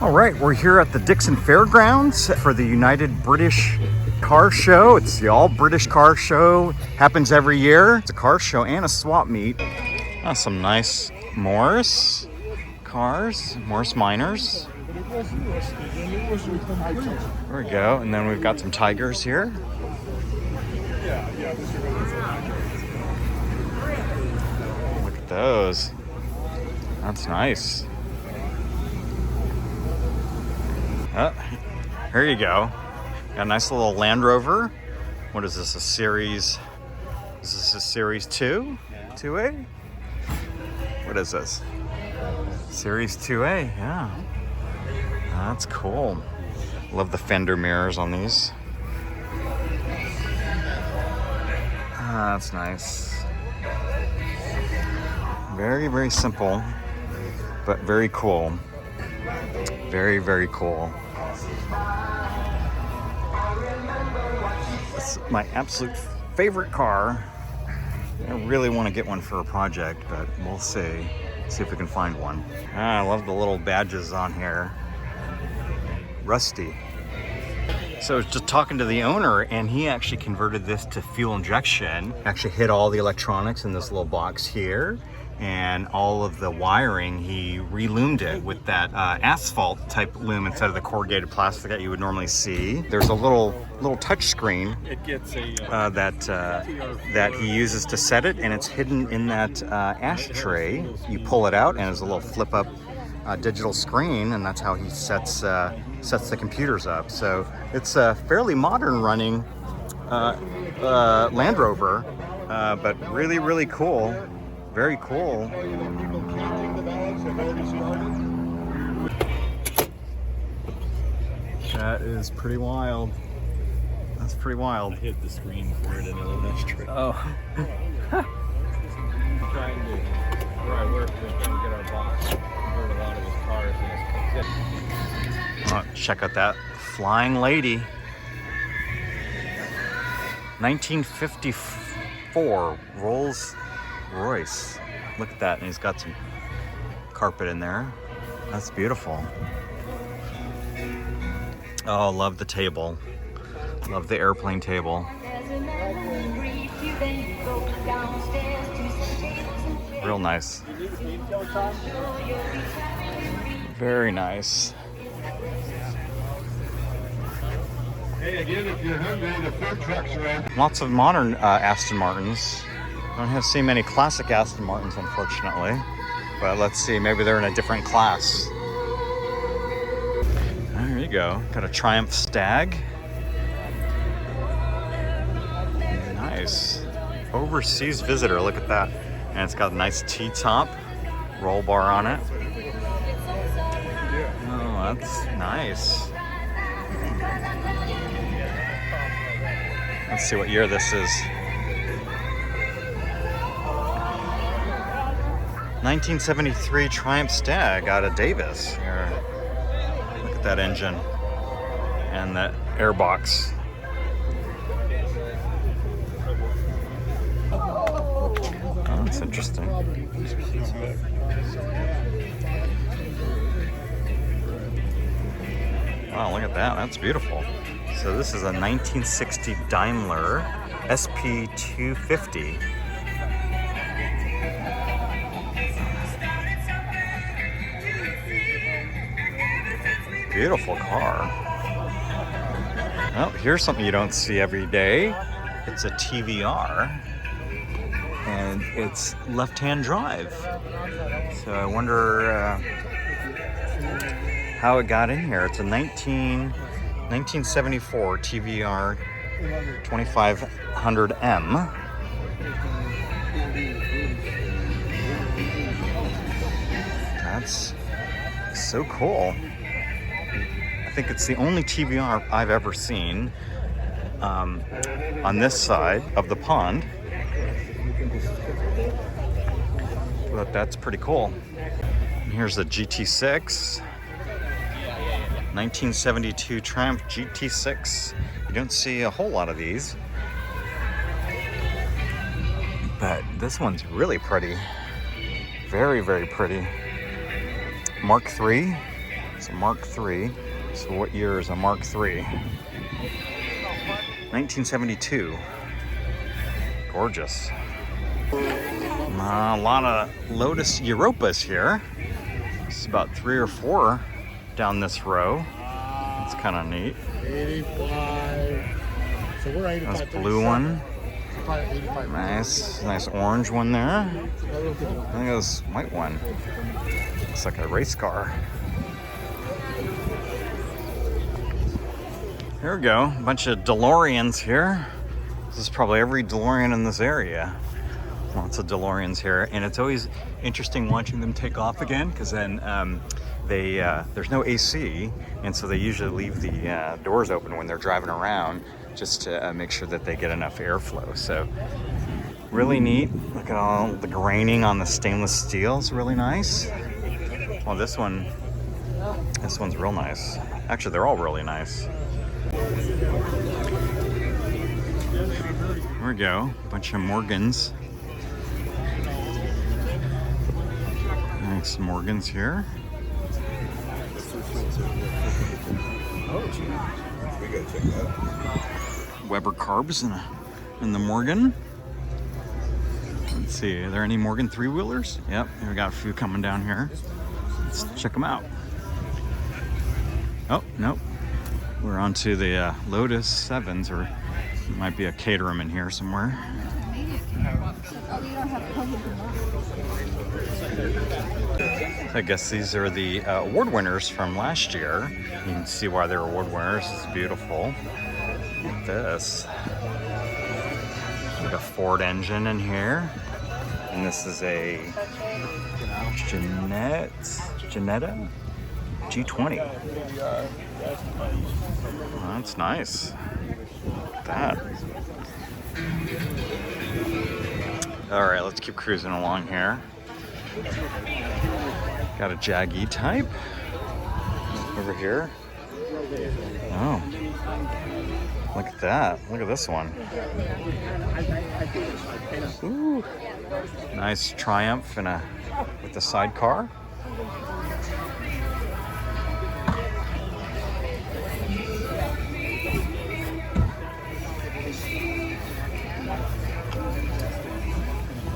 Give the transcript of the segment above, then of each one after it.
All right, we're here at the Dixon Fairgrounds for the United British Car Show. It's the all British car show, happens every year. It's a car show and a swap meet. Some nice Morris cars, Morris Minors. There we go, and then we've got some Tigers here. Look at those. That's nice. Here you go. Got a nice little Land Rover. What is this, a series? Is this a series 2? 2A? What is this? Series 2A, yeah. That's cool. Love the fender mirrors on these. That's nice. Very, very simple, but very cool. Very, very cool. It's my absolute favorite car. I really want to get one for a project, but we'll see. See if we can find one. I love the little badges on here. Rusty. So I was just talking to the owner, and he actually converted this to fuel injection. Actually hid all the electronics in this little box here, and all of the wiring, he reloomed it with that asphalt type loom instead of the corrugated plastic that you would normally see. There's a little touch screen that he uses to set it, and it's hidden in that ashtray. You pull it out, and it's a little flip up digital screen, and that's how he sets the computers up. So it's a fairly modern running Land Rover, but really, really cool. Very cool. That is pretty wild. That's pretty wild. I hit the screen for it in a little ashtray. Oh. Trying to, where I work, we're trying to get our boss to convert a lot of his cars. Oh, check out that flying lady. 1954 Rolls Royce. Look at that, and he's got some carpet in there. That's beautiful. Oh, love the table. Love the airplane table. Real nice. Very nice. Hey, again, if you're hungry, the food trucks are out. Lots of modern Aston Martins. Don't have seen many classic Aston Martins, unfortunately. But let's see, maybe they're in a different class. There you go. Got a Triumph Stag. Nice. Overseas visitor, look at that. And it's got a nice T-top, roll bar on it. Oh, that's nice. Let's see what year this is. 1973 Triumph Stag out of Davis. Here. Look at that engine and that airbox. Oh, that's interesting. Wow, look at that. That's beautiful. So this is a 1960 Daimler SP250. Beautiful car. Well, here's something you don't see every day. It's a TVR, and it's left-hand drive. So I wonder how it got in here. It's a 1974 TVR 2500M. That's so cool. I think it's the only TVR I've ever seen on this side of the pond. But that's pretty cool. And here's the GT6. 1972 Triumph GT6. You don't see a whole lot of these. But this one's really pretty. Very, very pretty. Mark III. It's a Mark III. So what year is a Mark III? 1972. Gorgeous. A lot of Lotus Europas here. It's about 3 or 4 down this row. It's kind of neat. 85. So we're 85. Nice blue one. 85. Nice orange one there. I think this white one. Looks like a race car. Here we go. A bunch of DeLoreans here. This is probably every DeLorean in this area. Lots of DeLoreans here, and it's always interesting watching them take off again, because then there's no AC, and so they usually leave the doors open when they're driving around, just to make sure that they get enough airflow. So really neat. Look at all the graining on the stainless steel. It's really nice. Well, this one's real nice. Actually, they're all really nice. Here we go. Bunch of Morgans. Nice Morgans here. Weber carbs in the Morgan. Let's see, are there any Morgan 3-wheelers? Yep, we got a few coming down here. Let's check them out. Oh, nope. We're on to the Lotus 7s, or there might be a Cateram in here somewhere. I guess these are the award winners from last year. You can see why they're award winners. It's beautiful. Look at this. Like a Ford engine in here. And this is a Genetta G20. Oh, that's nice. Look at that. All right, let's keep cruising along here. Got a Jag E-Type over here. Oh, look at that. Look at this one. Ooh, nice Triumph with the sidecar.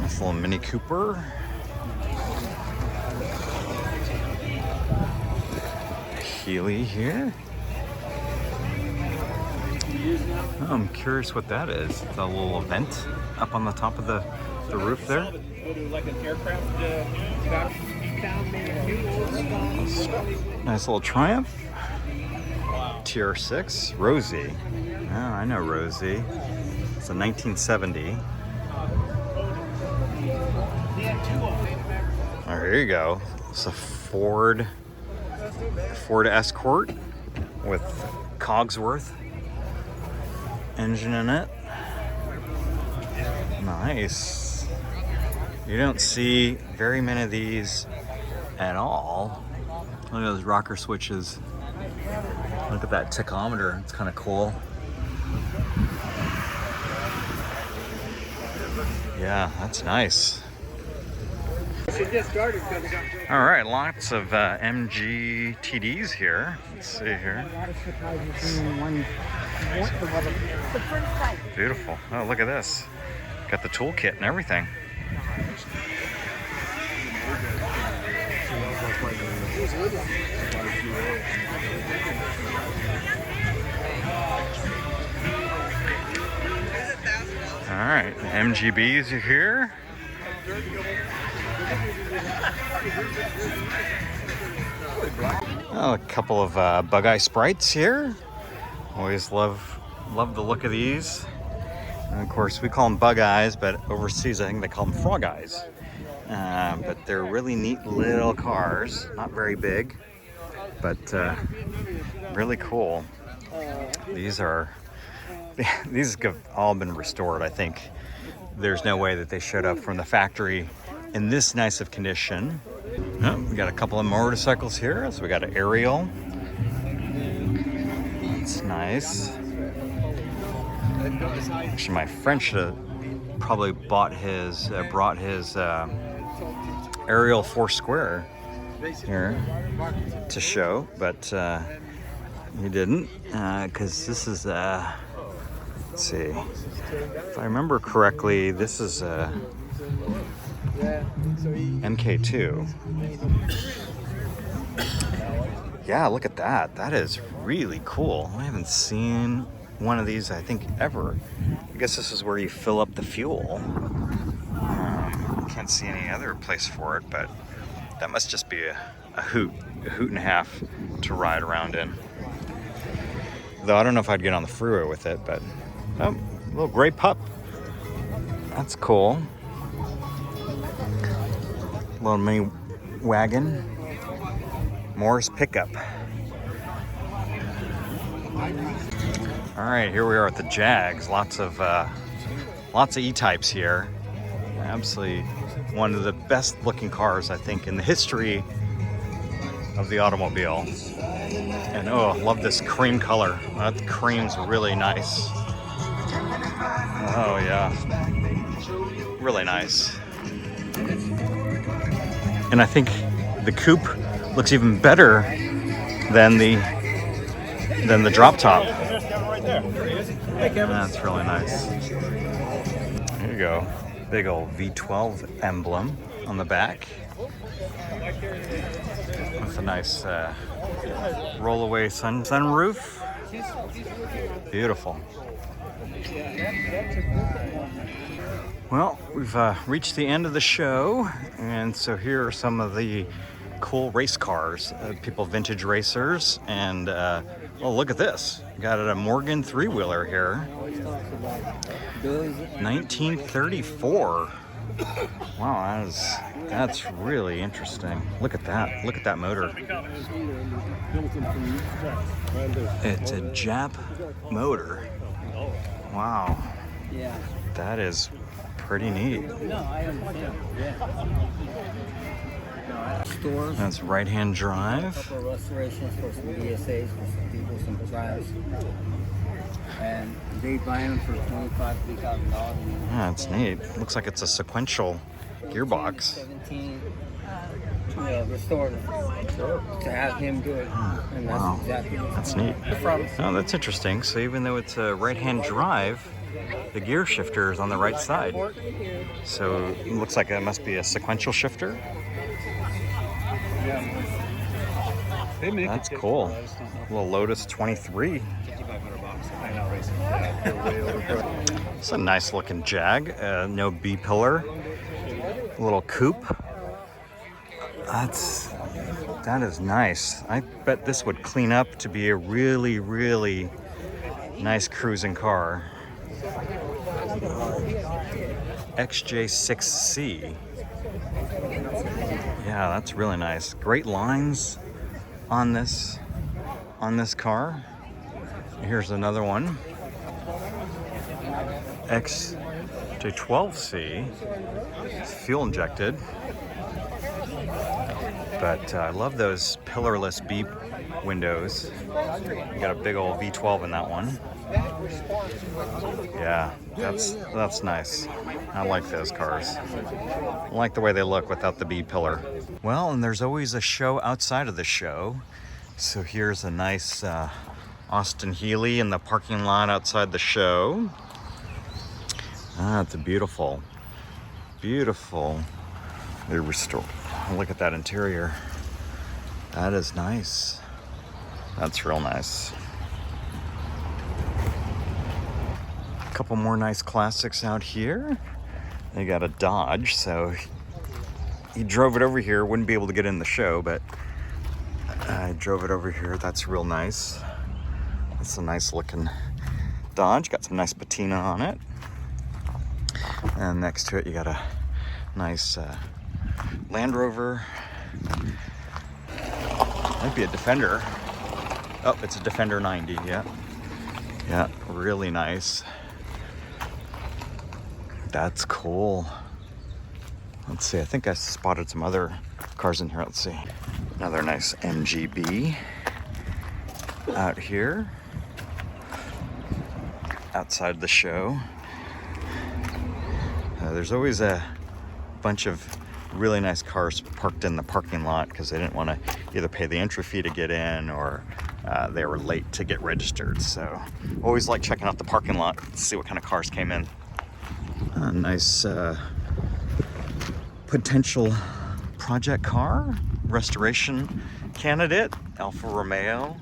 Nice little Mini Cooper. Healy here. Oh, I'm curious what that is. It's a little vent up on the top of the roof there. Nice little Triumph. TR6. Rosie. Oh, I know Rosie. It's a 1970. Oh, here you go. It's a Ford Escort with Cogsworth engine in it. Nice. You don't see very many of these at all. Look at those rocker switches. Look at that tachometer. It's kind of cool. Yeah, that's nice. All right, lots of MG TDs here. Let's see here. Beautiful. Oh, look at this. Got the toolkit and everything. All right, MGBs are here. Oh, a couple of Bugeye Sprites here. Always love the look of these. And of course, we call them Bugeyes, but overseas I think they call them Frog Eyes. But they're really neat little cars. Not very big, but really cool. These have all been restored, I think. There's no way that they showed up from the factory in this nice of condition. Oh, we got a couple of motorcycles here. So we got an Ariel. It's nice. Actually, my friend should have probably brought his Ariel 4 Square here to show, but he didn't, because this is, let's see, if I remember correctly, this is MK2. Yeah, look at that. That is really cool. I haven't seen one of these, I think, ever. I guess this is where you fill up the fuel. Can't see any other place for it, but that must just be a hoot and a half to ride around in. Though I don't know if I'd get on the freeway with it, but oh, little gray pup. That's cool. Little mini wagon. Moore's pickup. All right, here we are at the Jags. Lots of E-Types here. Absolutely one of the best looking cars, I think, in the history of the automobile. And oh, I love this cream color. That cream's really nice. Oh yeah, really nice. And I think the coupe looks even better than the drop top. That's really nice. There you go. Big old V12 emblem on the back. With a nice roll-away sunroof. Beautiful. Well, we've reached the end of the show, and so here are some of the cool race cars, vintage racers, and oh, look at this. Got a Morgan three-wheeler here. 1934. Wow, that's really interesting. Look at that. Look at that motor. It's a Jap motor. Wow. That is pretty neat. That's right-hand drive. A couple of restorations for some BSAs, for some people, some Triumphs. And they buy them for $25,000, $3,000. Yeah, that's neat. Looks like it's a sequential gearbox. 17 restored to have him do it. And that's Wow, exactly what that's neat. from. Oh, that's interesting. So even though it's a right-hand drive, the gear shifter is on the right side. So it looks like it must be a sequential shifter. That's cool. A little Lotus 23. It's a nice looking Jag. No B-pillar. A little coupe. That is nice. I bet this would clean up to be a really, really nice cruising car. XJ6C. Yeah, that's really nice. Great lines on this car. Here's another one. XJ12C. It's fuel injected. But I love those pillarless B windows. You got a big old V12 in that one. Yeah, that's nice. I like those cars. I like the way they look without the B pillar. Well, and there's always a show outside of the show. So here's a nice Austin Healey in the parking lot outside the show. It's beautiful. Beautiful. They restored. Look at that interior. That is nice. That's real nice. A couple more nice classics out here. They got a Dodge, so he drove it over here. Wouldn't be able to get in the show, but I drove it over here. That's real nice. That's a nice looking Dodge. Got some nice patina on it. And next to it, you got a nice Land Rover. Might be a Defender. Oh, it's a Defender 90, yeah. Yeah, really nice. That's cool. Let's see, I think I spotted some other cars in here. Let's see. Another nice MGB out here. Outside the show. There's always a bunch of really nice cars parked in the parking lot because they didn't want to either pay the entry fee to get in or they were late to get registered. So always like checking out the parking lot to see what kind of cars came in. A nice potential project car, restoration candidate, Alfa Romeo.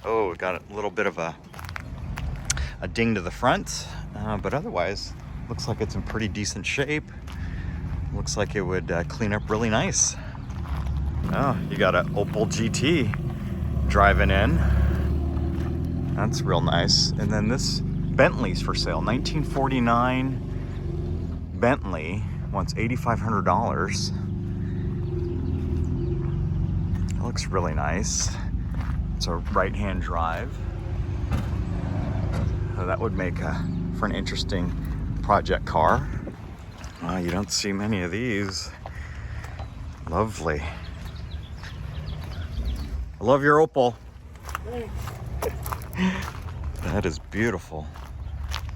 Oh, we got a little bit of a ding to the front, but otherwise looks like it's in pretty decent shape. Looks like it would clean up really nice. Oh, you got an Opel GT driving in. That's real nice. And then this Bentley's for sale, 1949 Bentley, wants $8,500. That looks really nice. It's a right-hand drive. So that would make for an interesting project car. You don't see many of these. Lovely. I love your Opel. That is beautiful.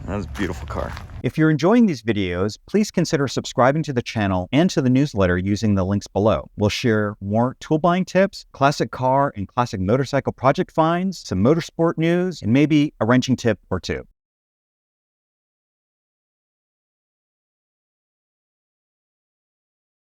That is a beautiful car. If you're enjoying these videos, please consider subscribing to the channel and to the newsletter using the links below. We'll share more tool buying tips, classic car and classic motorcycle project finds, some motorsport news, and maybe a wrenching tip or two.